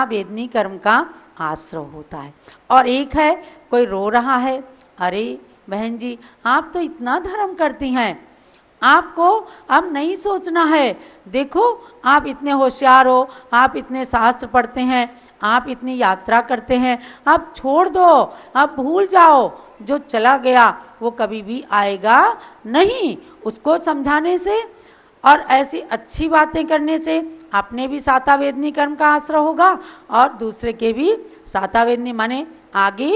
वेदनी कर्म का आश्रय होता है। और एक है कोई रो रहा है, अरे बहन जी आप तो इतना धर्म करती हैं, आपको अब नहीं सोचना है, देखो आप इतने होशियार हो, आप इतने शास्त्र पढ़ते हैं, आप इतनी यात्रा करते हैं, आप छोड़ दो, आप भूल जाओ, जो चला गया वो कभी भी आएगा नहीं। उसको समझाने से और ऐसी अच्छी बातें करने से अपने भी सातावेदनी कर्म का आश्रय होगा और दूसरे के भी सातावेदनी माने आगे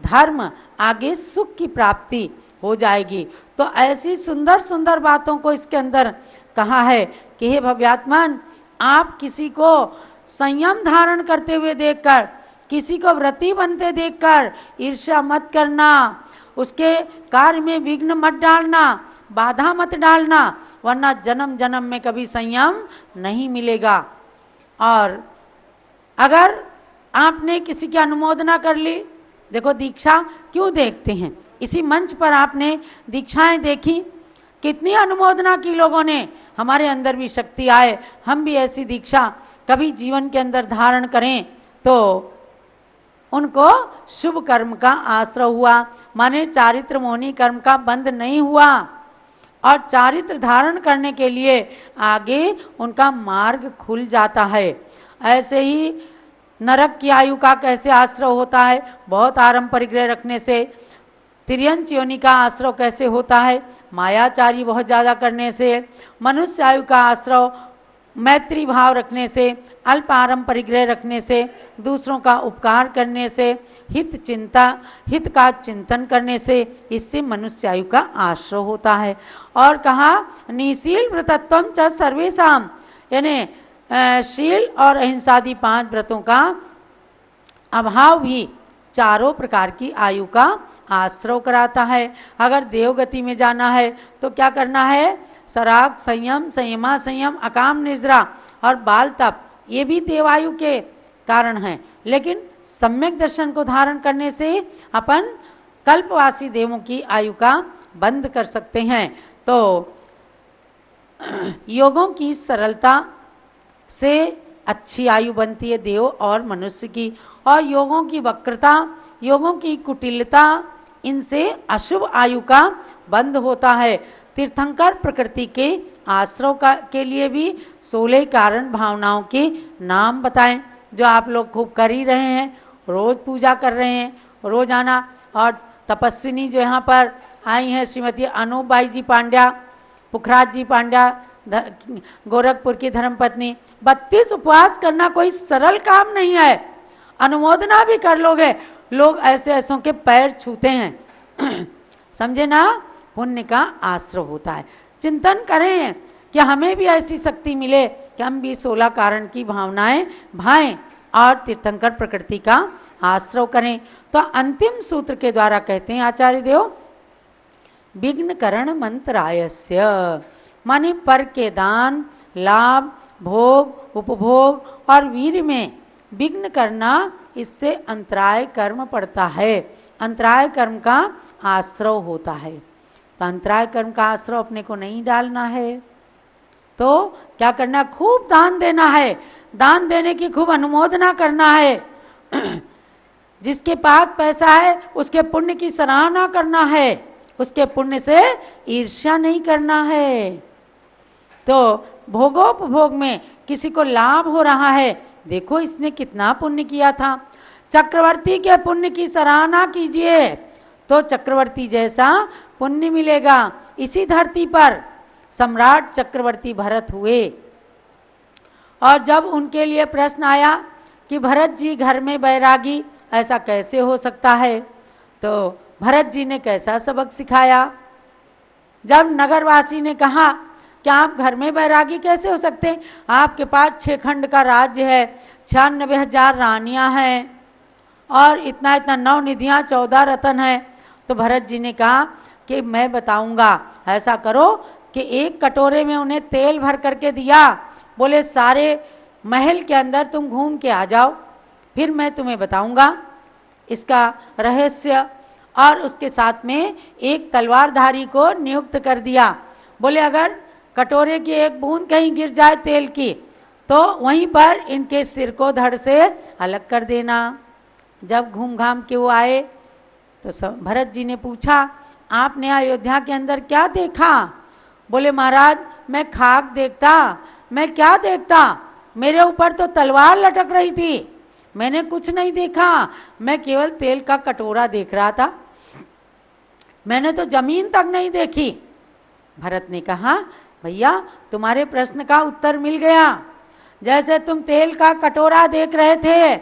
धर्म, आगे सुख की प्राप्ति हो जाएगी। तो ऐसी सुंदर सुंदर बातों को इसके अंदर कहा है कि हे भव्यात्मन, आप किसी को संयम धारण करते हुए देखकर, किसी को व्रती बनते देखकर ईर्ष्या मत करना, उसके कार्य में विघ्न मत डालना, बाधा मत डालना, वरना जन्म जन्म में कभी संयम नहीं मिलेगा। और अगर आपने किसी की अनुमोदना कर ली, देखो दीक्षा क्यों देखते हैं, इसी मंच पर आपने दीक्षाएं देखी, कितनी अनुमोदना की लोगों ने, हमारे अंदर भी शक्ति आए, हम भी ऐसी दीक्षा कभी जीवन के अंदर धारण करें तो उनको शुभ कर्म का आश्रय हुआ, माने चारित्र मोहनी कर्म का बंध नहीं हुआ और चारित्र धारण करने के लिए आगे उनका मार्ग खुल जाता है। ऐसे ही नरक की आयु का कैसे आश्रय होता है, बहुत आरंभ परिग्रह रखने से। तिर्यंच योनि का आश्रय कैसे होता है, मायाचारी बहुत ज़्यादा करने से। मनुष्य आयु का आश्रय मैत्री भाव रखने से, अल्प आरंभ परिग्रह रखने से, दूसरों का उपकार करने से, हित का चिंतन करने से, इससे मनुष्य आयु का आश्रय होता है। और कहा निशील व्रतत्वम च सर्वेषाम, यानी शील और अहिंसादि 5 व्रतों का अभाव भी चारों प्रकार की आयु का आश्रय कराता है। अगर देवगति में जाना है तो क्या करना है, सराग संयम, संयमा संयम, अकाम निर्जरा और बाल तप, ये भी देवायु के कारण हैं, लेकिन सम्यक दर्शन को धारण करने से अपन कल्पवासी देवों की आयु का बंद कर सकते हैं। तो योगों की सरलता से अच्छी आयु बनती है देव और मनुष्य की, और योगों की वक्रता, योगों की कुटिलता, इनसे अशुभ आयु का बंद होता है। तीर्थंकर प्रकृति के आश्रय के लिए भी 16 कारण भावनाओं के नाम बताएं, जो आप लोग खूब कर ही रहे हैं, रोज पूजा कर रहे हैं रोजाना। और तपस्विनी जो यहाँ पर आई हैं श्रीमती अनूप बाई जी पांड्या, पुखराज जी पांड्या, गोरखपुर की धर्मपत्नी, 32 उपवास करना कोई सरल काम नहीं है। अनुमोदना भी कर लोगे, लोग ऐसे ऐसों के पैर छूते हैं समझे ना, पुण्य का आश्रय होता है। चिंतन करें कि हमें भी ऐसी शक्ति मिले कि हम भी 16 कारण की भावनाएं भाएं और तीर्थंकर प्रकृति का आश्रय करें। तो अंतिम सूत्र के द्वारा कहते हैं आचार्य देव, विघ्न करण मंत्रायस्य, माने पर के दान, लाभ, भोग, उपभोग और वीर में विघ्न करना, इससे अंतराय कर्म पड़ता है, अंतराय कर्म का आश्रय होता है। तो अंतराय कर्म का आश्रय अपने को नहीं डालना है तो क्या करना, खूब दान देना है, दान देने की खूब अनुमोदना करना है जिसके पास पैसा है उसके पुण्य की सराहना करना है, उसके पुण्य से ईर्ष्या नहीं करना है। तो भोगोपभोग में किसी को लाभ हो रहा है, देखो इसने कितना पुण्य किया था, चक्रवर्ती के पुण्य की सराहना कीजिए तो चक्रवर्ती जैसा पुण्य मिलेगा। इसी धरती पर सम्राट चक्रवर्ती भरत हुए और जब उनके लिए प्रश्न आया कि भरत जी घर में बैरागी, ऐसा कैसे हो सकता है, तो भरत जी ने कैसा सबक सिखाया। जब नगरवासी ने कहा कि आप घर में बैरागी कैसे हो सकते हैं, आपके पास 6 खंड का राज्य है, 96,000 रानियां हैं और इतना इतना 9 निधियां, 14 रत्न हैं। तो भरत जी ने कहा कि मैं बताऊंगा, ऐसा करो कि एक कटोरे में उन्हें तेल भर करके दिया, बोले सारे महल के अंदर तुम घूम के आ जाओ, फिर मैं तुम्हें बताऊंगा इसका रहस्य। और उसके साथ में एक तलवारधारी को नियुक्त कर दिया, बोले अगर कटोरे की एक बूंद कहीं गिर जाए तेल की तो वहीं पर इनके सिर को धड़ से अलग कर देना। जब घूम घाम के वो आए तो भरत जी ने पूछा, आपने अयोध्या के अंदर क्या देखा? बोले महाराज मैं खाक देखता, मैं क्या देखता, मेरे ऊपर तो तलवार लटक रही थी, मैंने कुछ नहीं देखा, मैं केवल तेल का कटोरा देख रहा था, मैंने तो जमीन तक नहीं देखी। भरत ने कहा, भैया तुम्हारे प्रश्न का उत्तर मिल गया। जैसे तुम तेल का कटोरा देख रहे थे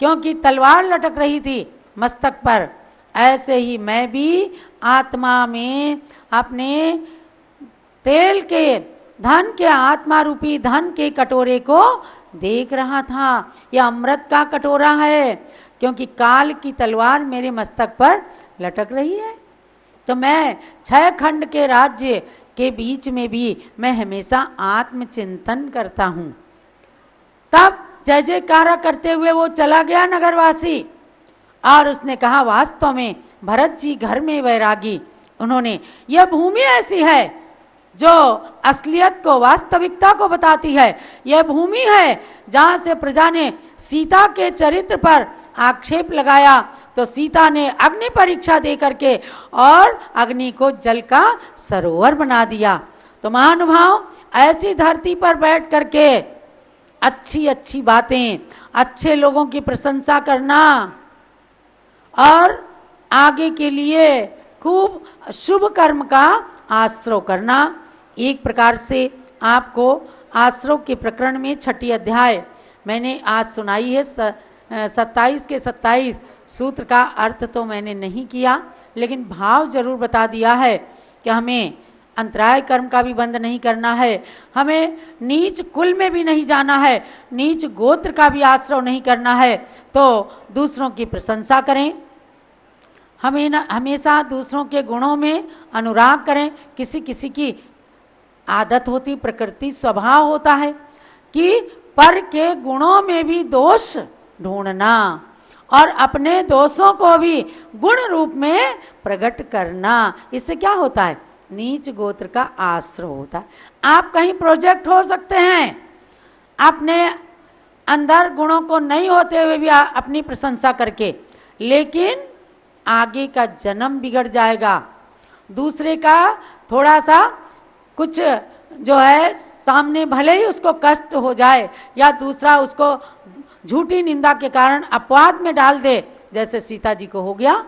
क्योंकि तलवार लटक रही थी मस्तक पर, ऐसे ही मैं भी आत्मा में अपने तेल के धन के, आत्मा रूपी धन के कटोरे को देख रहा था। यह अमृत का कटोरा है क्योंकि काल की तलवार मेरे मस्तक पर लटक रही है। तो मैं 6 खंड के राज्य के बीच में भी मैं हमेशा आत्मचिंतन करता हूँ। तब जय जयकारा करते हुए वो चला गया नगरवासी, और उसने कहा, वास्तव में भरत जी घर में वैरागी, उन्होंने, यह भूमि ऐसी है जो असलियत को, वास्तविकता को बताती है। यह भूमि है जहाँ से प्रजा ने सीता के चरित्र पर आक्षेप लगाया तो सीता ने अग्नि परीक्षा दे करके और अग्नि को जल का सरोवर बना दिया। तो महानुभाव, ऐसी धरती पर बैठ करके अच्छी अच्छी बातें, अच्छे लोगों की प्रशंसा करना और आगे के लिए खूब शुभ कर्म का आश्रय करना। एक प्रकार से आपको आश्रय के प्रकरण में 6 अध्याय मैंने आज सुनाई है। 27 के 27 सूत्र का अर्थ तो मैंने नहीं किया, लेकिन भाव जरूर बता दिया है कि हमें अंतराय कर्म का भी बंद नहीं करना है, हमें नीच कुल में भी नहीं जाना है, नीच गोत्र का भी आश्रय नहीं करना है। तो दूसरों की प्रशंसा करें, हमें हमेशा दूसरों के गुणों में अनुराग करें। किसी किसी की आदत होती, प्रकृति स्वभाव होता है कि पर के गुणों में भी दोष ढूंढना और अपने दोषों को भी गुण रूप में प्रकट करना। इससे क्या होता है? नीच गोत्र का आश्रय होता है। आप कहीं प्रोजेक्ट हो सकते हैं, अपने अंदर गुणों को नहीं होते हुए भी अपनी प्रशंसा करके, लेकिन आगे का जन्म बिगड़ जाएगा। दूसरे का थोड़ा सा कुछ जो है सामने भले ही उसको कष्ट हो जाए या दूसरा उसको झूठी निंदा के कारण अपवाद में डाल दे, जैसे सीता जी को हो गया।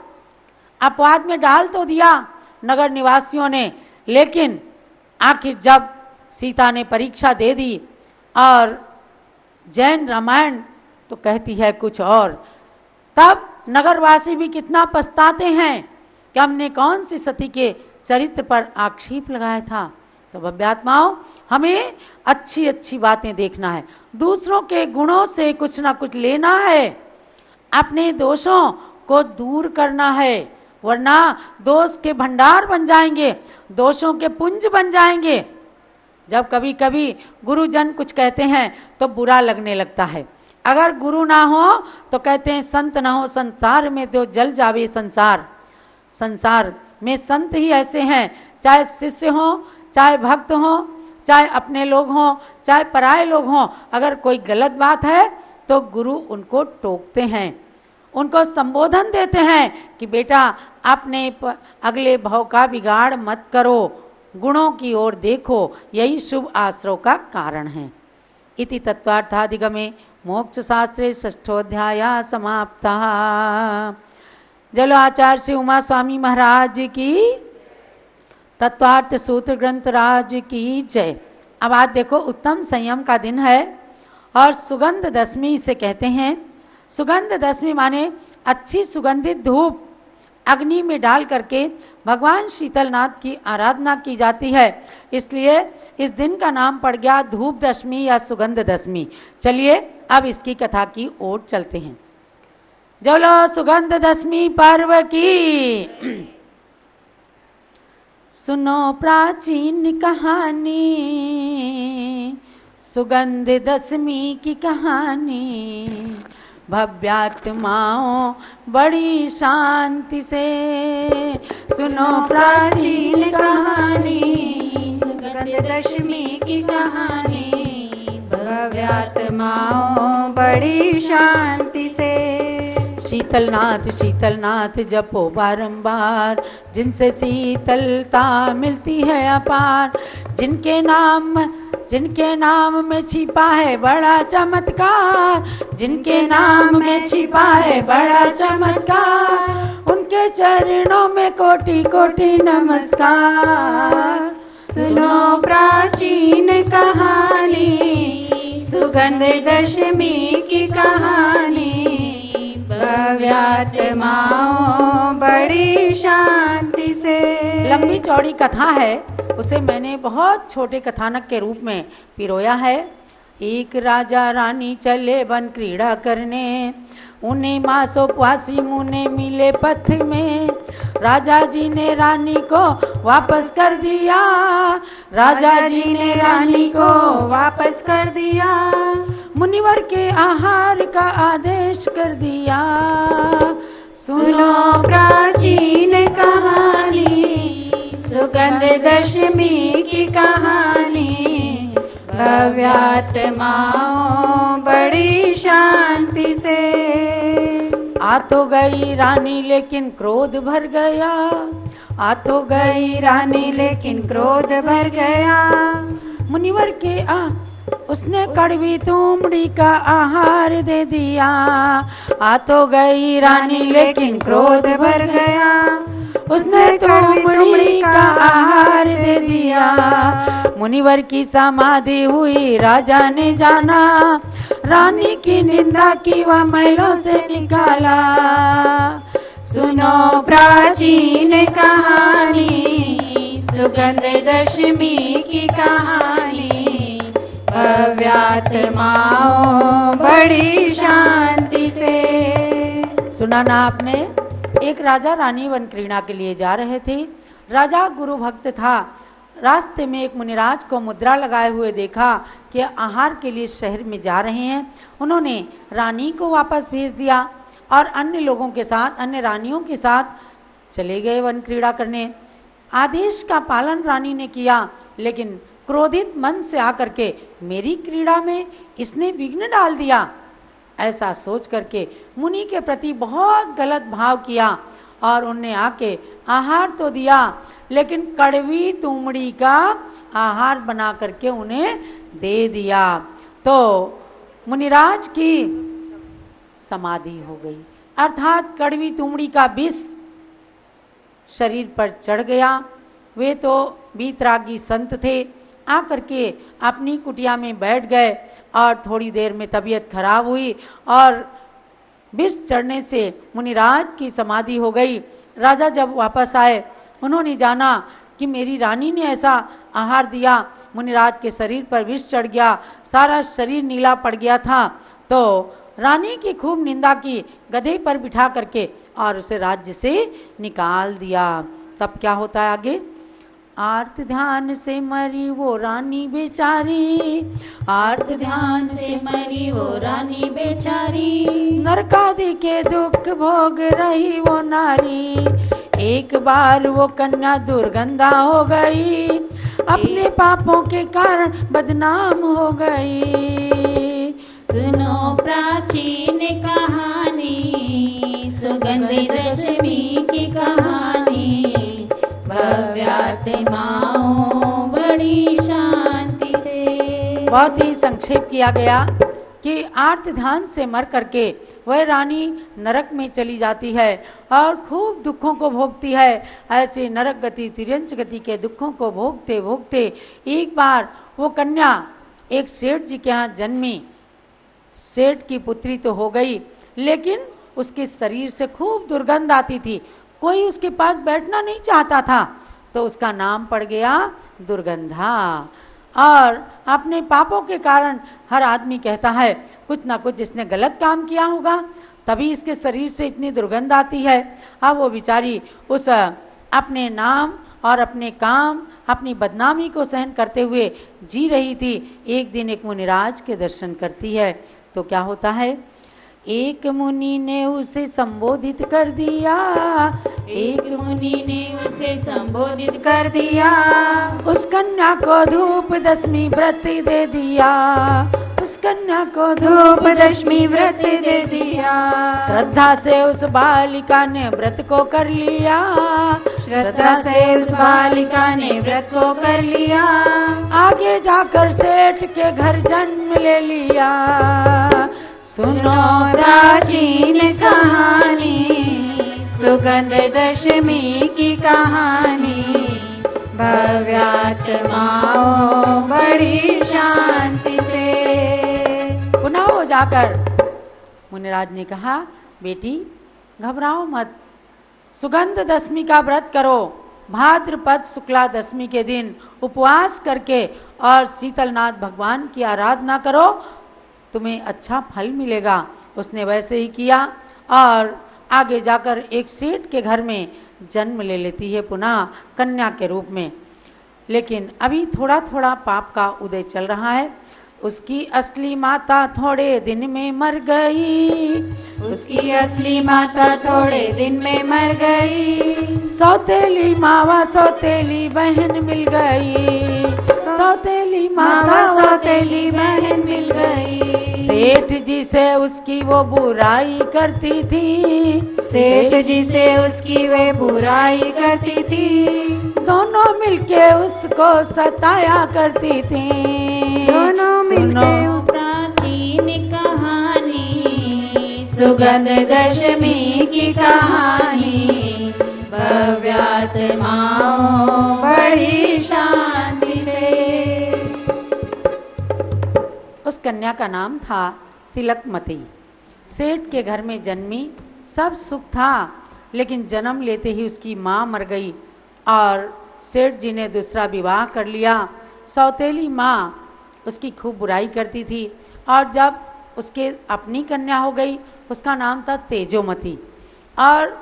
अपवाद में डाल तो दिया नगर निवासियों ने, लेकिन आखिर जब सीता ने परीक्षा दे दी और जैन रामायण तो कहती है कुछ और, तब नगरवासी भी कितना पछताते हैं कि हमने कौन सी सती के चरित्र पर आक्षेप लगाया था। तो भव्यात्माओं, हमें अच्छी अच्छी बातें देखना है, दूसरों के गुणों से कुछ ना कुछ लेना है, अपने दोषों को दूर करना है, वरना दोष के भंडार बन जाएंगे, दोषों के पुंज बन जाएंगे। जब कभी कभी गुरुजन कुछ कहते हैं तो बुरा लगने लगता है। अगर गुरु ना हो तो कहते हैं संत ना हो संसार में तो जल जावे संसार। संसार में संत ही ऐसे हैं, चाहे शिष्य हो, चाहे भक्त हो, चाहे अपने लोग हों, चाहे पराये लोग हों, अगर कोई गलत बात है तो गुरु उनको टोकते हैं, उनको संबोधन देते हैं कि बेटा अपने अगले भाव का बिगाड़ मत करो, गुणों की ओर देखो, यही शुभ आश्रय का कारण है। इति तत्वार्थाधिगमे मोक्ष शास्त्रे 6ठोऽध्याय समाप्तः। जलो आचार्य श्री उमा स्वामी महाराज की, तत्वार्थ सूत्र ग्रंथ राज की जय। अब आज देखो, उत्तम संयम का दिन है और सुगंध दशमी इसे कहते हैं। सुगंध दशमी माने अच्छी सुगंधित धूप अग्नि में डाल करके भगवान शीतलनाथ की आराधना की जाती है, इसलिए इस दिन का नाम पड़ गया धूप दशमी या सुगंध दशमी। चलिए अब इसकी कथा की ओर चलते हैं। चलो सुगंध दशमी पर्व की सुनो प्राचीन कहानी, सुगंध दशमी की कहानी। भव्यात्माओं बड़ी शांति से सुनो प्राचीन कहानी, सुगंध दशमी की कहानी। भव्यात्माओं बड़ी शांति से। शीतलनाथ शीतलनाथ जपो बारंबार, जिनसे शीतलता मिलती है अपार। जिनके नाम में छिपा है बड़ा चमत्कार, जिनके नाम में छिपा है बड़ा चमत्कार, उनके चरणों में कोटि कोटि नमस्कार। सुनो प्राचीन कहानी, सुगंध दशमी की कहानी, भव्यात्माओं बड़ी शांति से। लंबी चौड़ी कथा है, उसे मैंने बहुत छोटे कथानक के रूप में पिरोया है। एक राजा रानी चले वन क्रीड़ा करने, उन्हें मासोपवासी मुने मिले पथ में। राजा जी ने रानी को वापस कर दिया, राजा जी ने रानी को वापस कर दिया। मुनिवर के आहार का आदेश कर दिया। सुनो प्राचीन कहानी, सुगंध दशमी की कहानी, भव्यात्माओं बड़ी शांति से। आ तो गई रानी लेकिन क्रोध भर गया, आ तो गई रानी लेकिन क्रोध भर गया। मुनिवर के उसने कड़वी तुमड़ी का आहार दे दिया। आ तो गई रानी लेकिन क्रोध भर गया, उसने तुमड़ी का आहार दे दिया। मुनिवर की समाधि हुई, राजा ने जाना, रानी की निंदा की वह महलों से निकाला। सुनो प्राचीन कहानी, सुगंध दशमी की कहानी, भव्यात्माओं बड़ी शांति से। सुना ना आपने? एक राजा रानी वन क्रीड़ा के लिए जा रहे थे। राजा गुरु भक्त था। रास्ते में एक मुनिराज को मुद्रा लगाए हुए देखा कि आहार के लिए शहर में जा रहे हैं। उन्होंने रानी को वापस भेज दिया और अन्य लोगों के साथ, अन्य रानियों के साथ चले गए वन क्रीड़ा करने। आदेश का पालन रानी ने किया, लेकिन क्रोधित मन से आकर के मेरी क्रीड़ा में इसने विघ्न डाल दिया, ऐसा सोच करके मुनि के प्रति बहुत गलत भाव किया और उनने आके आहार तो दिया, लेकिन कड़वी तुमड़ी का आहार बना करके उन्हें दे दिया। तो मुनिराज की समाधि हो गई, अर्थात कड़वी तुमड़ी का विष शरीर पर चढ़ गया। वे तो वीतरागी संत थे, आकर के अपनी कुटिया में बैठ गए और थोड़ी देर में तबीयत खराब हुई और विष चढ़ने से मुनिराज की समाधि हो गई। राजा जब वापस आए, उन्होंने जाना कि मेरी रानी ने ऐसा आहार दिया, मुनिराज के शरीर पर विष चढ़ गया, सारा शरीर नीला पड़ गया था। तो रानी की खूब निंदा की, गधे पर बिठा करके और उसे राज्य से निकाल दिया। तब क्या होता है आगे? आर्त ध्यान से मरी वो रानी बेचारी, आर्त ध्यान से मरी वो रानी बेचारी, नरकादि के दुख भोग रही वो नारी। एक बार वो कन्या दुर्गंधा हो गई, अपने पापों के कारण बदनाम हो गई। सुनो प्राचीन कहानी, सुगंध दशमी की कहानी, भव्यात्माओं बड़ी शांति से। बहुत ही संक्षेप किया गया कि आर्त ध्यान से मर करके वह रानी नरक में चली जाती है और खूब दुखों को भोगती है। ऐसे नरक गति, तिर्यंच गति के दुखों को भोगते भोगते एक बार वो कन्या एक सेठ जी के यहाँ जन्मी। सेठ की पुत्री तो हो गई, लेकिन उसके शरीर से खूब दुर्गंध आती थी, कोई उसके पास बैठना नहीं चाहता था, तो उसका नाम पड़ गया दुर्गंधा। और अपने पापों के कारण हर आदमी कहता है कुछ ना कुछ जिसने गलत काम किया होगा, तभी इसके शरीर से इतनी दुर्गंध आती है। अब वो बेचारी उस अपने नाम और अपने काम, अपनी बदनामी को सहन करते हुए जी रही थी। एक दिन एक मुनिराज के दर्शन करती है, तो क्या होता है? एक मुनि ने उसे संबोधित कर दिया, एक मुनि ने उसे संबोधित कर दिया, उस कन्या को धूप दशमी व्रत दे दिया, उस कन्या को धूप दशमी व्रत दे दिया। श्रद्धा से उस बालिका ने व्रत को कर लिया। श्रद्धा से उस बालिका ने व्रत को कर लिया। आगे जाकर सेठ के घर जन्म ले लिया। सुनो प्राचीन कहानी, सुगंध दशमी की कहानी। भव्यात्माओं बड़ी शांति से। पुनः वो जाकर मुनिराज ने कहा, बेटी घबराओ मत, सुगंध दशमी का व्रत करो। भाद्रपद शुक्ला दशमी के दिन उपवास करके और शीतलनाथ भगवान की आराधना करो, तुम्हें अच्छा फल मिलेगा। उसने वैसे ही किया और आगे जाकर एक सेठ के घर में जन्म ले लेती है पुनः कन्या के रूप में। लेकिन अभी थोड़ा थोड़ा पाप का उदय चल रहा है। उसकी असली माता थोड़े दिन में मर गई। उसकी असली माता थोड़े दिन में मर गई। सौतेली मावा सौतेली बहन मिल गई। सौतेली माता सौतेली बहन मिल गई। सेठ जी से उसकी वो बुराई करती थी। सेठ जी से उसकी वे बुराई करती थी। दोनों मिलके उसको सताया करती थी। दोनों मिलके प्राचीन कहानी, सुगंध दशमी की कहानी। भव्यात्माओं बड़ी शांति से। उस कन्या का नाम था तिलकमती। सेठ के घर में जन्मी, सब सुख था, लेकिन जन्म लेते ही उसकी माँ मर गई और सेठ जी ने दूसरा विवाह कर लिया। सौतेली माँ उसकी खूब बुराई करती थी और जब उसके अपनी कन्या हो गई, उसका नाम था तेजोमती। और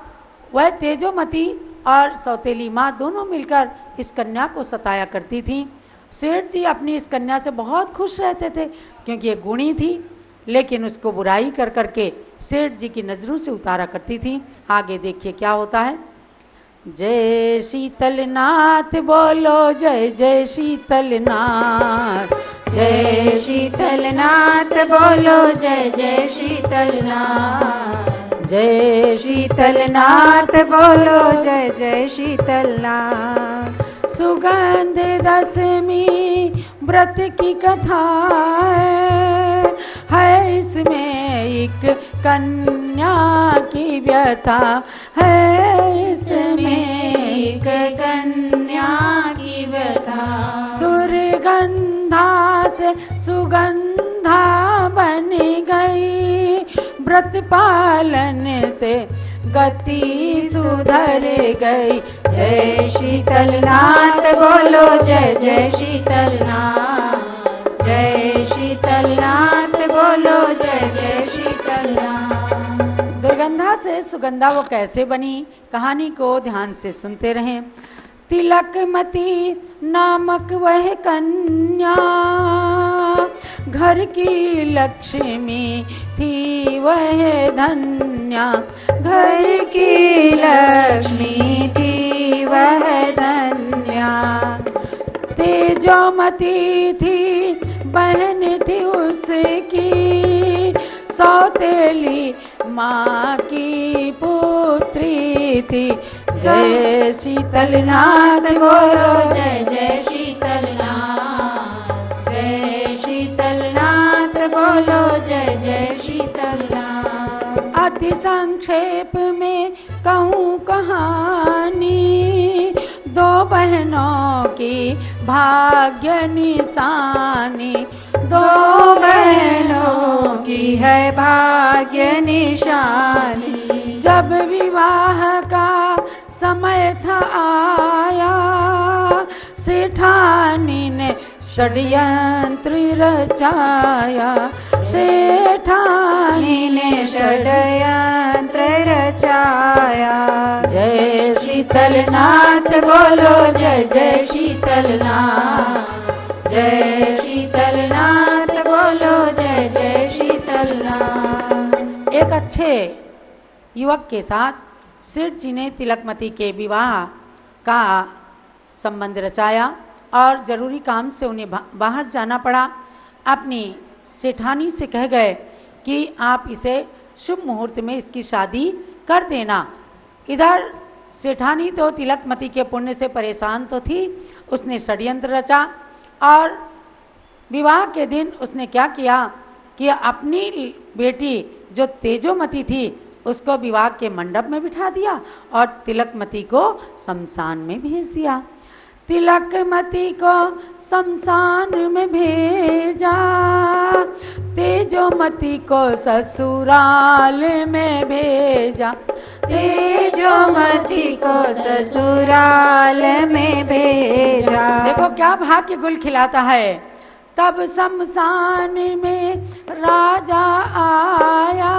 वह तेजोमती और सौतेली माँ दोनों मिलकर इस कन्या को सताया करती थी। सेठ जी अपनी इस कन्या से बहुत खुश रहते थे क्योंकि ये गुणी थी, लेकिन उसको बुराई कर करके सेठ जी की नज़रों से उतारा करती थी। आगे देखिए क्या होता है। जय शीतलनाथ बोलो, जय जय शीतलनाथ। जय शीतलनाथ बोलो, जय जय शीतलनाथ। जय शीतलनाथ बोलो, जय जय शीतलनाथ। सुगंध दशमी व्रत की कथा है इसमें एक कन्या की व्यथा है। इसमें एक कन्या की व्यथा। दुर्गंधा से सुगंधा बन गई, व्रत पालन से गति सुधर गई। जय शीतलनाथ बोलो, जय जय शीतलनाथ। जय शीतलनाथ बोलो, जय जय शीतलनाथ। दुर्गंधा से सुगंधा वो कैसे बनी, कहानी को ध्यान से सुनते रहें। तिलकमती नामक वह कन्या घर की लक्ष्मी थी वह धन्या। घर की लक्ष्मी थी वह धन्या। तेजोमती थी बहन थी उसकी, सौतेली माँ की पुत्री थी। जय शीतलनाथ बोलो, जय जय शीतलनाथ। जय शीतलनाथ बोलो, जय जय शीतलनाथ। अति संक्षेप में कहूँ कहानी, दो बहनों की भाग्य निशानी। दो बहनों की है भाग्य निशानी। जब विवाह का समय था आया, सेठानी ने षड्यंत्र रचाया। सेठानी ने षड्यंत्र रचाया। जय शीतलनाथ बोलो, जय जय शीतलनाथ। जय शीतलनाथ बोलो, जय जय शीतलनाथ। एक अच्छे युवक के साथ सेठ जी ने तिलकमती के विवाह का संबंध रचाया और जरूरी काम से उन्हें बाहर जाना पड़ा। अपनी सेठानी से कह गए कि आप इसे शुभ मुहूर्त में इसकी शादी कर देना। इधर सेठानी तो तिलकमती के पुण्य से परेशान तो थी, उसने षड्यंत्र रचा और विवाह के दिन उसने क्या किया कि अपनी बेटी जो तेजोमती थी उसको विवाह के मंडप में बिठा दिया और तिलकमती को शमशान में भेज दिया। तिलकमती को शमशान में भेजा, तेजोमती को ससुराल में भेजा, तेजोमती को ससुराल में भेजा। देखो क्या भाग्य गुल खिलाता है। तब शमशान में राजा आया,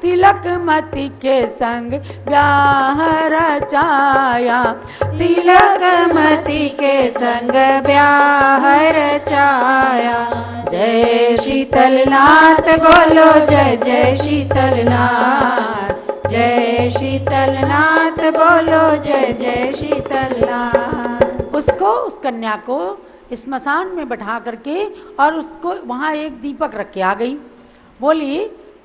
तिलकमती के संग ब्याह रचाया, तिलकमती के संग ब्याह रचाया। जय शीतलनाथ बोलो जय जय शीतलनाथ, जय शीतलनाथ बोलो जय जय शीतलनाथ। उसको उस कन्या को स्मशान में बैठा करके और उसको वहाँ एक दीपक रख के आ गई। बोली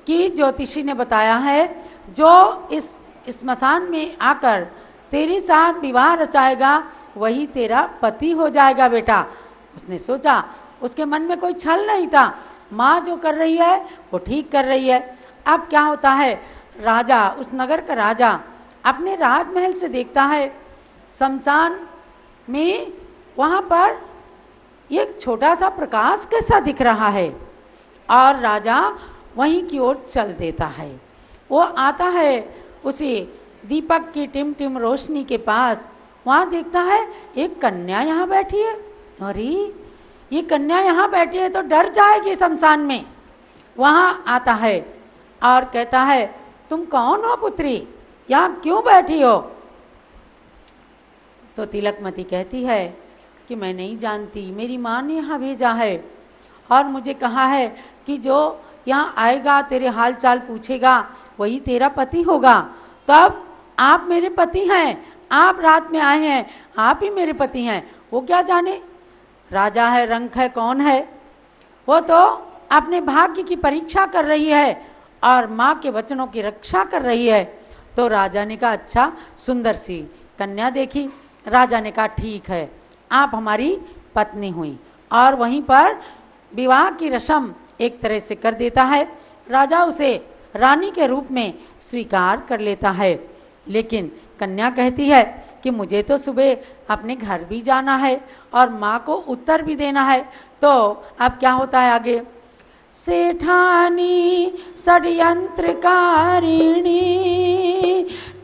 कि ज्योतिषी ने बताया है जो इस स्मशान में आकर तेरे साथ विवाह रचाएगा वही तेरा पति हो जाएगा बेटा। उसने सोचा, उसके मन में कोई छल नहीं था, माँ जो कर रही है वो ठीक कर रही है। अब क्या होता है, राजा, उस नगर का राजा अपने राजमहल से देखता है शमशान में वहाँ पर एक छोटा सा प्रकाश कैसा दिख रहा है और राजा वहीं की ओर चल देता है। वो आता है उसी दीपक की टिम टिम रोशनी के पास, वहाँ देखता है एक कन्या यहाँ बैठी है। अरे ये कन्या यहाँ बैठी है तो डर जाएगी शमशान में। वहाँ आता है और कहता है तुम कौन हो पुत्री, यहाँ क्यों बैठी हो? तो तिलकमती कहती है कि मैं नहीं जानती, मेरी माँ ने यहाँ भेजा है और मुझे कहा है कि जो यहाँ आएगा तेरे हाल चाल पूछेगा वही तेरा पति होगा। तब आप मेरे पति हैं, आप रात में आए हैं, आप ही मेरे पति हैं। वो क्या जाने राजा है रंक है कौन है, वो तो अपने भाग्य की परीक्षा कर रही है और माँ के वचनों की रक्षा कर रही है। तो राजा ने कहा अच्छा, सुंदर सी कन्या देखी। राजा ने कहा ठीक है, आप हमारी पत्नी हुई और वहीं पर विवाह की रस्म एक तरह से कर देता है। राजा उसे रानी के रूप में स्वीकार कर लेता है। लेकिन कन्या कहती है कि मुझे तो सुबह अपने घर भी जाना है और माँ को उत्तर भी देना है। तो अब क्या होता है आगे, सेठानी षड्यंत्रकारिणी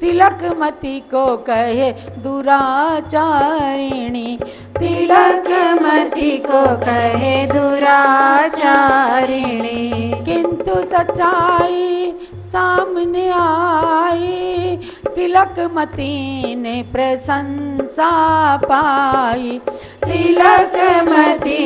तिलकमती को कहे दुराचारिणी, तिलकमती को कहे दुराचारिणी। किंतु सच्चाई सामने आई, तिलकमती ने प्रशंसा पाई, तिलकमती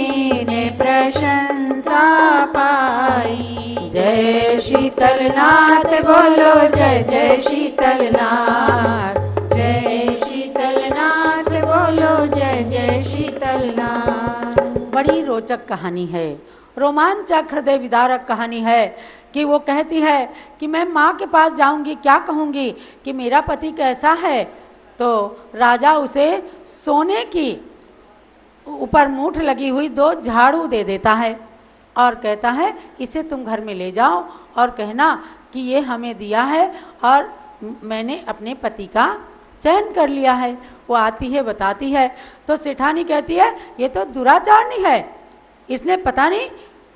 ने प्रशंसा पाई। जय शीतलनाथ बोलो जय जय शीतलनाथ, जय शीतलनाथ बोलो जय जय शीतलनाथ। बड़ी रोचक कहानी है, रोमांचक हृदय विदारक कहानी है कि वो कहती है कि मैं माँ के पास जाऊंगी, क्या कहूँगी कि मेरा पति कैसा है। तो राजा उसे सोने की ऊपर मूठ लगी हुई 2 झाड़ू दे देता है और कहता है इसे तुम घर में ले जाओ और कहना कि ये हमें दिया है और मैंने अपने पति का चयन कर लिया है। वो आती है बताती है तो सेठानी कहती है ये तो दुराचारणी है, इसने पता नहीं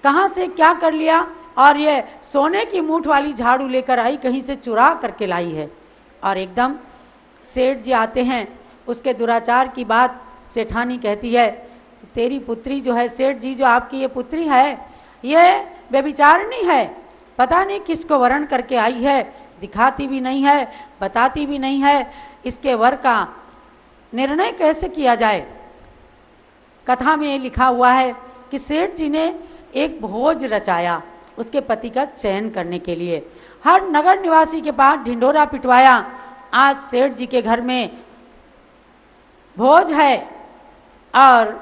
कहाँ से क्या कर लिया और ये सोने की मूठ वाली झाड़ू लेकर आई, कहीं से चुरा करके लाई है। और एकदम सेठ जी आते हैं, उसके दुराचार की बात सेठानी कहती है तेरी पुत्री जो है, सेठ जी जो आपकी ये पुत्री है ये व्यभिचारिणी है, पता नहीं किसको वरण करके आई है, दिखाती भी नहीं है, बताती भी नहीं है, इसके वर का निर्णय कैसे किया जाए। कथा में लिखा हुआ है कि सेठ जी ने एक भोज रचाया उसके पति का चयन करने के लिए, हर नगर निवासी के पास ढिंडोरा पिटवाया, आज सेठ जी के घर में भोज है और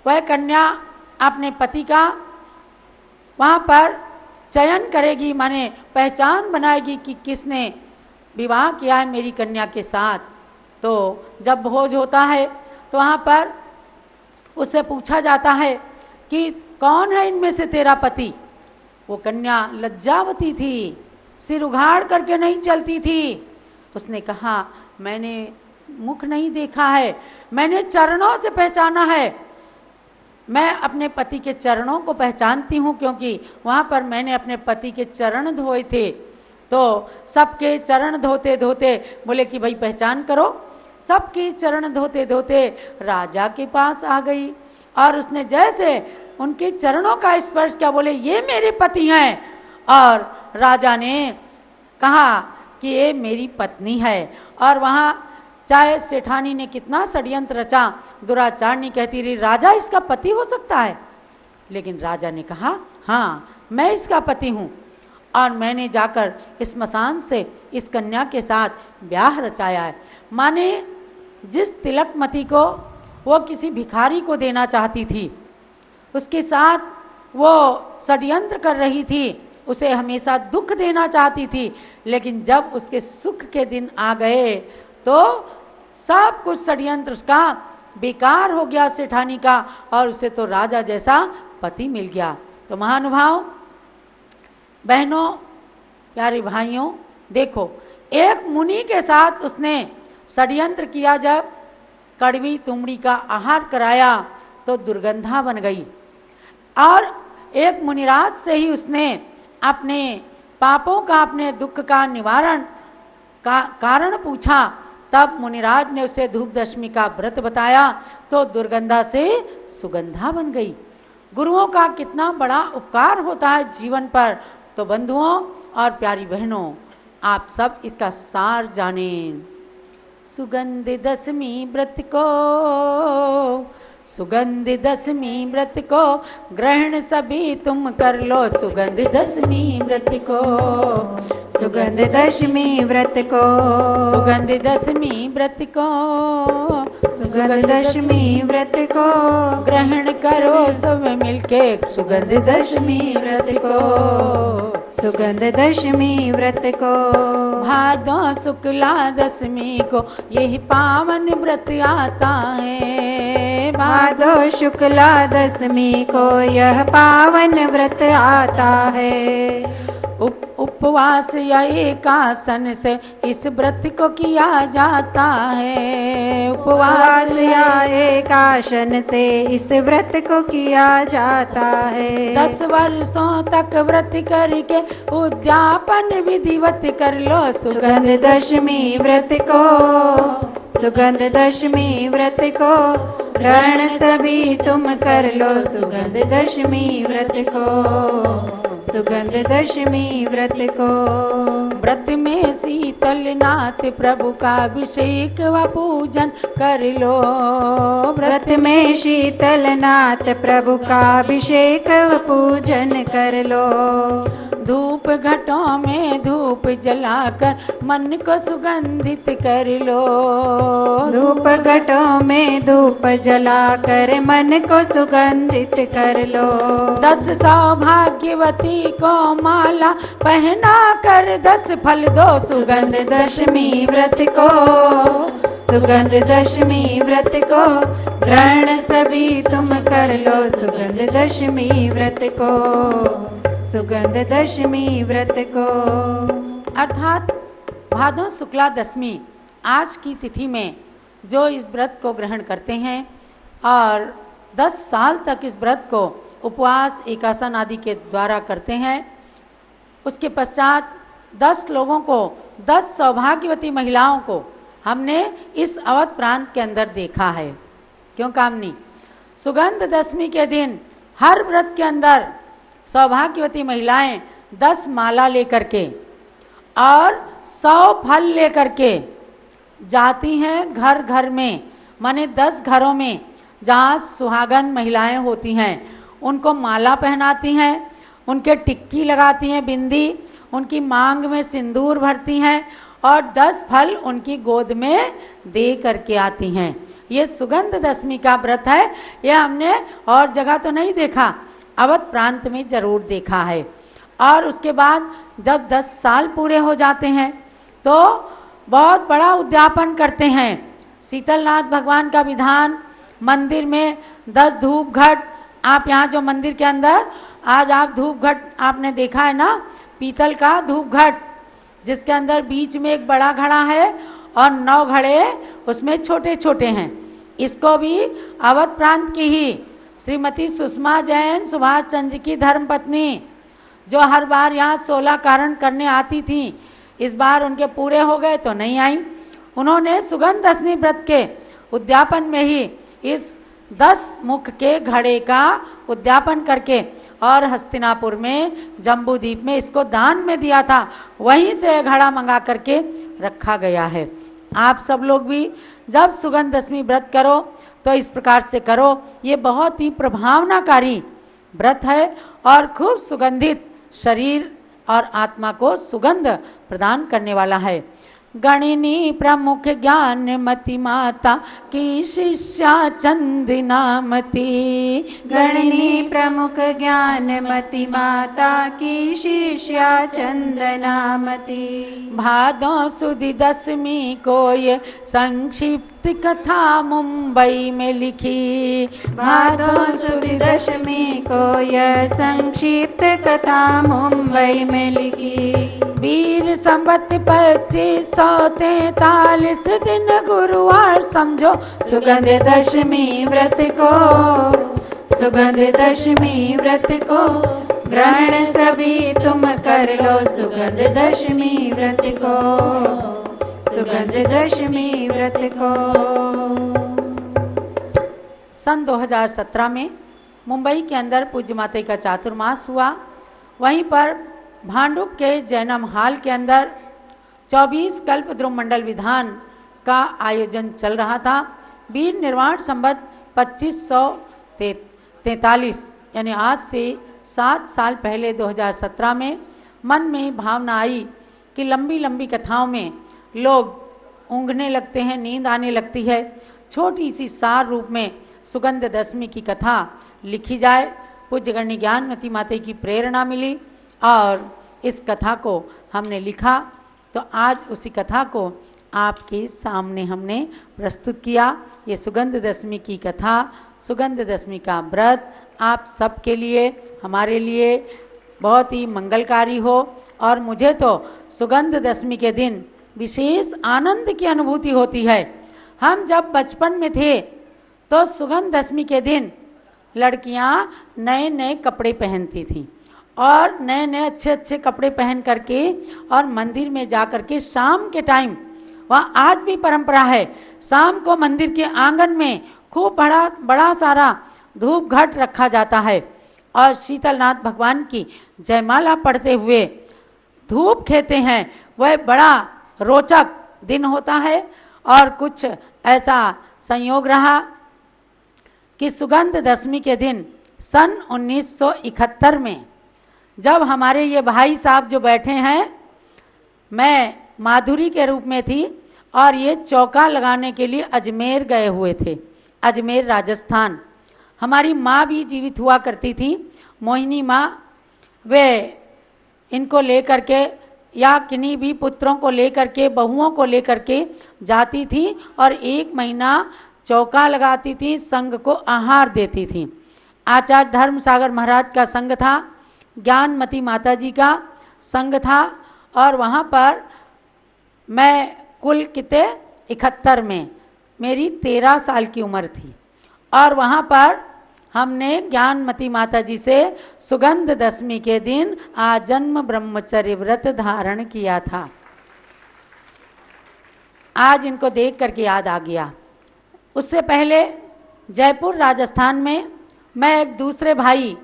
वह कन्या अपने पति का वहाँ पर चयन करेगी, माने पहचान बनाएगी कि किसने विवाह किया है मेरी कन्या के साथ। तो जब भोज होता है तो वहाँ पर उससे पूछा जाता है कि कौन है इनमें से तेरा पति। वो कन्या लज्जावती थी, सिर उघाड़ करके नहीं चलती थी। उसने कहा मैंने मुख नहीं देखा है, मैंने चरणों से पहचाना है। मैं अपने पति के चरणों को पहचानती हूँ, क्योंकि वहाँ पर मैंने अपने पति के चरण धोए थे। तो सबके चरण धोते धोते बोले कि भाई पहचान करो। सबके चरण धोते धोते राजा के पास आ गई और उसने जैसे उनके चरणों का स्पर्श किया, बोले ये मेरे पति हैं। और राजा ने कहा कि ये मेरी पत्नी है। और वहाँ चाहे सेठानी ने कितना षड्यंत्र रचा, दुराचारणी कहती रही राजा इसका पति हो सकता है, लेकिन राजा ने कहा हाँ मैं इसका पति हूँ और मैंने जाकर इस स्मशान से इस कन्या के साथ ब्याह रचाया है। माने जिस तिलकमती को वो किसी भिखारी को देना चाहती थी, उसके साथ वो षड्यंत्र कर रही थी, उसे हमेशा दुख देना चाहती थी, लेकिन जब उसके सुख के दिन आ गए तो सब कुछ षड्यंत्र उसका बेकार हो गया सेठानी का, और उसे तो राजा जैसा पति मिल गया। तो महानुभाव बहनों, प्यारे भाइयों, देखो एक मुनि के साथ उसने षड्यंत्र किया। जब कड़वी तुमड़ी का आहार कराया तो दुर्गंधा बन गई, और एक मुनिराज से ही उसने अपने पापों का, अपने दुख का निवारण का कारण पूछा। तब मुनिराज ने उसे धूप दशमी का व्रत बताया तो दुर्गंधा से सुगंधा बन गई। गुरुओं का कितना बड़ा उपकार होता है जीवन पर। तो बंधुओं और प्यारी बहनों, आप सब इसका सार जानें। सुगंध दशमी व्रत को, सुगंध दशमी व्रत को ग्रहण सभी तुम कर लो। सुगंध दशमी व्रत को, सुगंध दशमी व्रत को, सुगंध दशमी व्रत को, सुगंध दशमी व्रत को ग्रहण करो सब मिलके। सुगंध दशमी व्रत को, सुगंध दशमी व्रत को, भादो शुक्ला दशमी को यही पावन व्रत आता है। भादो शुक्ला दशमी को यह पावन व्रत आता है। उपवास या एकासन से इस व्रत को किया जाता है। उपवास या एकासन से इस व्रत को किया जाता है। 10 वर्षों तक व्रत करके उद्यापन विधिवत कर लो। सुगंध दशमी व्रत को, सुगंध दशमी व्रत को ग्रहण सभी तुम कर लो। सुगंध दशमी व्रत को, सुगंध दशमी व्रत को। व्रत में शीतलनाथ प्रभु का अभिषेक व पूजन कर लो। व्रत में शीतलनाथ प्रभु का अभिषेक व पूजन कर लो। धूप घटों में धूप जलाकर मन को सुगंधित कर लो। धूप घटों में धूप जलाकर मन को सुगंधित कर लो। 10 सौभाग्यवती को माला पहना कर 10 फल दो। सुगंध दशमी व्रत को, सुगंध दशमी व्रत को ग्रहण सभी तुम कर लो। सुगंध दशमी व्रत को, सुगंध दशमी व्रत को। अर्थात भादो शुक्ला दशमी आज की तिथि में जो इस व्रत को ग्रहण करते हैं और 10 साल तक इस व्रत को उपवास एकासन आदि के द्वारा करते हैं, उसके पश्चात 10 लोगों को, 10 सौभाग्यवती महिलाओं को हमने इस अवध प्रांत के अंदर देखा है। क्यों कामनी? सुगंध दशमी के दिन हर व्रत के अंदर सौभाग्यवती महिलाएं 10 माला लेकर के और 100 फल लेकर के जाती हैं घर घर में, माने 10 घरों में जहाँ सुहागन महिलाएं होती हैं उनको माला पहनाती हैं, उनके टिक्की लगाती हैं, बिंदी, उनकी मांग में सिंदूर भरती हैं और 10 फल उनकी गोद में दे करके आती हैं। ये सुगंध दशमी का व्रत है। ये हमने और जगह तो नहीं देखा, अवध प्रांत में जरूर देखा है। और उसके बाद जब 10 साल पूरे हो जाते हैं तो बहुत बड़ा उद्यापन करते हैं। शीतलनाथ भगवान का विधान, मंदिर में 10 धूप घट, आप यहाँ जो मंदिर के अंदर आज आप धूप घट आपने देखा है ना, पीतल का धूप घट, जिसके अंदर बीच में एक बड़ा घड़ा है और 9 घड़े उसमें छोटे छोटे हैं। इसको भी अवध प्रांत की ही श्रीमती सुषमा जैन, सुभाष चंद्र की धर्मपत्नी, जो हर बार यहाँ 16 कारण करने आती थी, इस बार उनके पूरे हो गए तो नहीं आई। उन्होंने सुगंध दशमी व्रत के उद्यापन में ही इस 10 मुख के घड़े का उद्यापन करके और हस्तिनापुर में जम्बूद्वीप में इसको दान में दिया था। वहीं से घड़ा मंगा करके रखा गया है। आप सब लोग भी जब सुगंध दशमी व्रत करो तो इस प्रकार से करो। ये बहुत ही प्रभावनाकारी व्रत है और खूब सुगंधित शरीर और आत्मा को सुगंध प्रदान करने वाला है। गणिनी प्रमुख ज्ञानमती माता की शिष्या चंदनामती, गणिनी प्रमुख ज्ञानमती माता की शिष्या चंदनामती। भादों सुदी दशमी को ये संक्षिप्त कथा मुंबई में लिखी, भादों सुदी दशमी को यह संक्षिप्त कथा मुंबई में लिखी। वीर संवत 2543 दिन गुरुवार समझो सुगंध दशमी व्रत को, सुगंध दशमी व्रत को ग्रहण सभी तुम कर लो। सुगंध दशमी व्रत को, सुगंध दशमी व्रत को। सन 2017 में मुंबई के अंदर पूज्य माता का चातुर्मास हुआ। वहीं पर भांडुप के जैनम हॉल के अंदर 24 कल्प ध्रुव मंडल विधान का आयोजन चल रहा था। वीर निर्वाण संवत 2543 यानी आज से 7 साल पहले 2017 में मन में भावना आई कि लंबी लंबी कथाओं में लोग ऊँघने लगते हैं, नींद आने लगती है। छोटी सी सार रूप में सुगंध दशमी की कथा लिखी जाए। पूज्य गण्य ज्ञानमती माता की प्रेरणा मिली और इस कथा को हमने लिखा। तो आज उसी कथा को आपके सामने हमने प्रस्तुत किया। ये सुगंध दशमी की कथा, सुगंध दशमी का व्रत आप सबके लिए, हमारे लिए बहुत ही मंगलकारी हो। और मुझे तो सुगंध दशमी के दिन विशेष आनंद की अनुभूति होती है। हम जब बचपन में थे तो सुगंध दशमी के दिन लड़कियां नए नए कपड़े पहनती थीं और नए नए अच्छे अच्छे कपड़े पहन करके और मंदिर में जा करके शाम के टाइम, वहाँ आज भी परंपरा है, शाम को मंदिर के आंगन में खूब बड़ा सारा धूप घट रखा जाता है और शीतलनाथ भगवान की जयमाला पढ़ते हुए धूप खेते हैं। वह बड़ा रोचक दिन होता है। और कुछ ऐसा संयोग रहा कि सुगंध दशमी के दिन सन 1971 में जब हमारे ये भाई साहब जो बैठे हैं, मैं माधुरी के रूप में थी और ये चौका लगाने के लिए अजमेर गए हुए थे, अजमेर राजस्थान। हमारी माँ भी जीवित हुआ करती थी, मोहिनी माँ। वे इनको लेकर के या किन्हीं भी पुत्रों को लेकर के, बहुओं को लेकर के जाती थी और 1 महीना चौका लगाती थी, संघ को आहार देती थी। आचार्य धर्म सागर महाराज का संघ था, ज्ञानमती माता जी का संघ था और वहाँ पर मैं कुल कितने 71 में मेरी 13 साल की उम्र थी और वहाँ पर हमने ज्ञानमती माता जी से सुगंध दशमी के दिन आजन्म ब्रह्मचर्य व्रत धारण किया था। आज इनको देख करके याद आ गया। उससे पहले जयपुर राजस्थान में मैं एक दूसरे भाई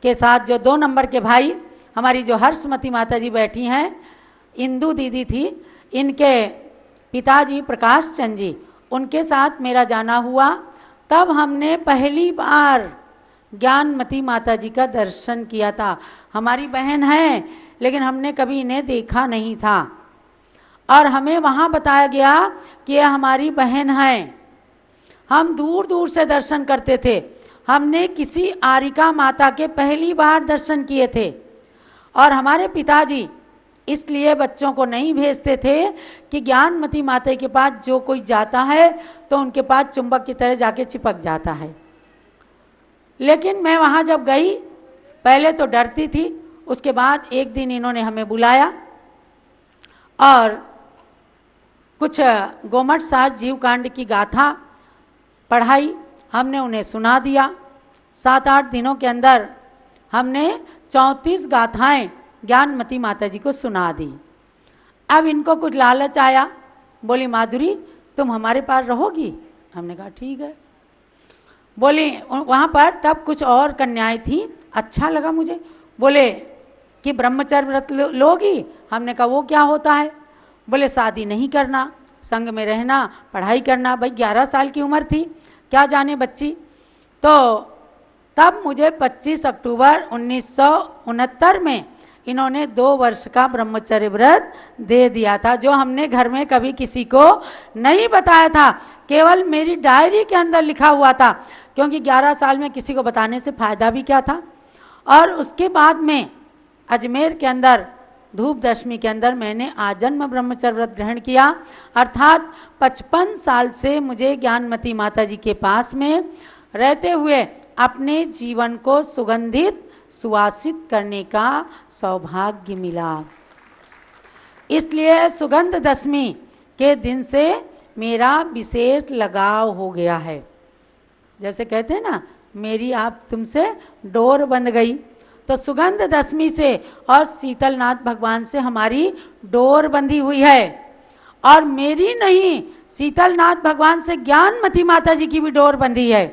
के साथ, जो 2 नंबर के भाई, हमारी जो हर्षमती माता जी बैठी हैं, इंदू दीदी थी, इनके पिताजी प्रकाश चंद जी, उनके साथ मेरा जाना हुआ। तब हमने पहली बार ज्ञानमती माता जी का दर्शन किया था। हमारी बहन है लेकिन हमने कभी इन्हें देखा नहीं था और हमें वहाँ बताया गया कि यह हमारी बहन है। हम दूर दूर से दर्शन करते थे हमने किसी आरिका माता के पहली बार दर्शन किए थे और हमारे पिताजी इसलिए बच्चों को नहीं भेजते थे कि ज्ञानमती माता के पास जो कोई जाता है तो उनके पास चुंबक की तरह जाके चिपक जाता है। लेकिन मैं वहाँ जब गई, पहले तो डरती थी, उसके बाद एक दिन इन्होंने हमें बुलाया और कुछ गोमट सार जीव कांड की गाथा पढ़ाई, हमने उन्हें सुना दिया। 7-8 दिनों के अंदर हमने 34 गाथाएं ज्ञानमती माता जी को सुना दी। अब इनको कुछ लालच आया, बोली माधुरी तुम हमारे पास रहोगी? हमने कहा ठीक है। बोली वहाँ पर तब कुछ और कन्याएं थी, अच्छा लगा मुझे। बोले कि ब्रह्मचर्य व्रत लोगी? हमने कहा वो क्या होता है? बोले शादी नहीं करना, संग में रहना, पढ़ाई करना। भाई 11 साल की उम्र थी, क्या जाने बच्ची। तो तब मुझे 25 अक्टूबर 1969 में इन्होंने 2 वर्ष का ब्रह्मचर्य व्रत दे दिया था, जो हमने घर में कभी किसी को नहीं बताया था, केवल मेरी डायरी के अंदर लिखा हुआ था, क्योंकि 11 साल में किसी को बताने से फायदा भी क्या था। और उसके बाद में अजमेर के अंदर धूप दशमी के अंदर मैंने आजन्म ब्रह्मचर्य व्रत ग्रहण किया, अर्थात 55 साल से मुझे ज्ञानमती माता जी के पास में रहते हुए अपने जीवन को सुगंधित सुवासित करने का सौभाग्य मिला। इसलिए सुगंध दशमी के दिन से मेरा विशेष लगाव हो गया है। जैसे कहते हैं ना, मेरी आप तुमसे डोर बंध गई, तो सुगंध दशमी से और शीतलनाथ भगवान से हमारी डोर बंधी हुई है। और मेरी नहीं, शीतलनाथ भगवान से ज्ञानमती माता जी की भी डोर बंधी है,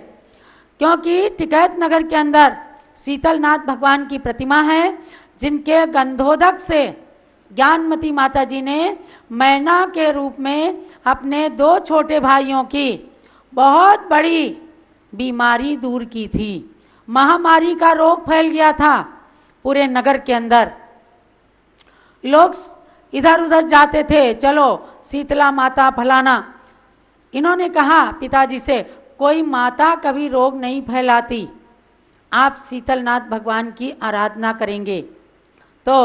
क्योंकि टिकैत नगर के अंदर शीतलनाथ भगवान की प्रतिमा है, जिनके गंधोदक से ज्ञानमती माता जी ने मैना के रूप में अपने 2 छोटे भाइयों की बहुत बड़ी बीमारी दूर की थी। महामारी का रोग फैल गया था पूरे नगर के अंदर, लोग इधर उधर जाते थे, चलो शीतला माता फलाना। इन्होंने कहा पिताजी से, कोई माता कभी रोग नहीं फैलाती, आप शीतलनाथ भगवान की आराधना करेंगे। तो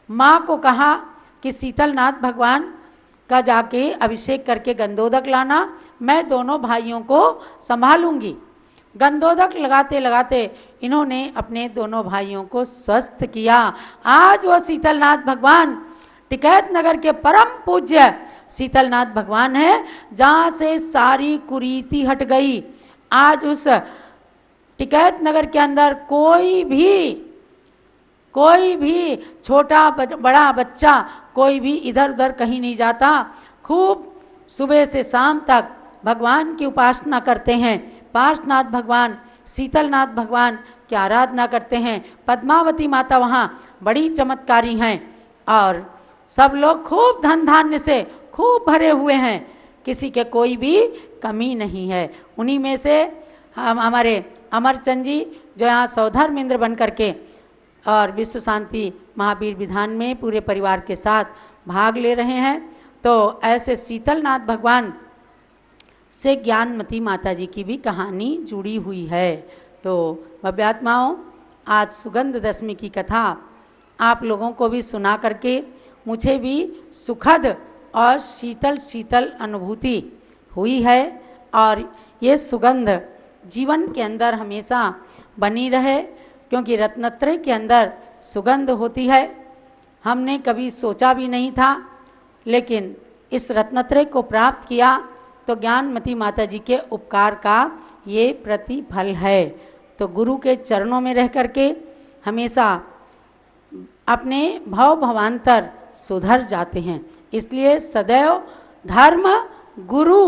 माँ को कहा कि शीतलनाथ भगवान का जाके अभिषेक करके गंधोदक लाना, मैं दोनों भाइयों को संभालूंगी। गंधोदक लगाते लगाते इन्होंने अपने दोनों भाइयों को स्वस्थ किया। आज वो शीतलनाथ भगवान टिकैत नगर के परम पूज्य शीतलनाथ भगवान है, जहाँ से सारी कुरीति हट गई। आज उस टिकैत नगर के अंदर कोई भी छोटा बड़ा बच्चा कोई भी इधर उधर कहीं नहीं जाता, खूब सुबह से शाम तक भगवान की उपासना करते हैं। पार्श्वनाथ भगवान, शीतलनाथ भगवान की आराधना करते हैं। पद्मावती माता वहाँ बड़ी चमत्कारी हैं और सब लोग खूब धन धान्य से खूब भरे हुए हैं, किसी के कोई भी कमी नहीं है। उन्हीं में से हमारे अमरचंद जी जो यहाँ सौधर्म इंद्र बन करके और विश्व शांति महावीर विधान में पूरे परिवार के साथ भाग ले रहे हैं। तो ऐसे शीतलनाथ भगवान से ज्ञानमती माता जी की भी कहानी जुड़ी हुई है। तो भव्यात्माओं, आज सुगंध दशमी की कथा आप लोगों को भी सुना करके मुझे भी सुखद और शीतल शीतल अनुभूति हुई है, और ये सुगंध जीवन के अंदर हमेशा बनी रहे, क्योंकि रत्नत्रय के अंदर सुगंध होती है। हमने कभी सोचा भी नहीं था, लेकिन इस रत्नत्रय को प्राप्त किया तो ज्ञानमती माता जी के उपकार का ये प्रतिफल है। तो गुरु के चरणों में रह करके हमेशा अपने भव भवांतर सुधर जाते हैं। इसलिए सदैव धर्म, गुरु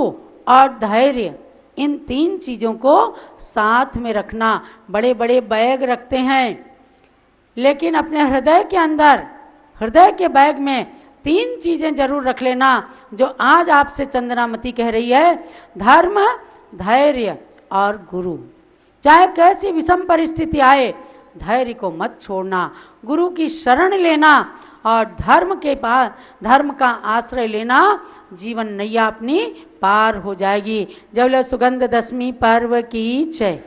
और धैर्य, इन 3 चीज़ों को साथ में रखना। बड़े बड़े बैग रखते हैं, लेकिन अपने हृदय के अंदर, हृदय के बैग में 3 चीज़ें जरूर रख लेना, जो आज आपसे चंद्रामती कह रही है, धर्म, धैर्य और गुरु। चाहे कैसी विषम परिस्थिति आए, धैर्य को मत छोड़ना, गुरु की शरण लेना और धर्म का आश्रय लेना, जीवन नैया अपनी पार हो जाएगी। जब सुगंध दशमी पर्व की जय।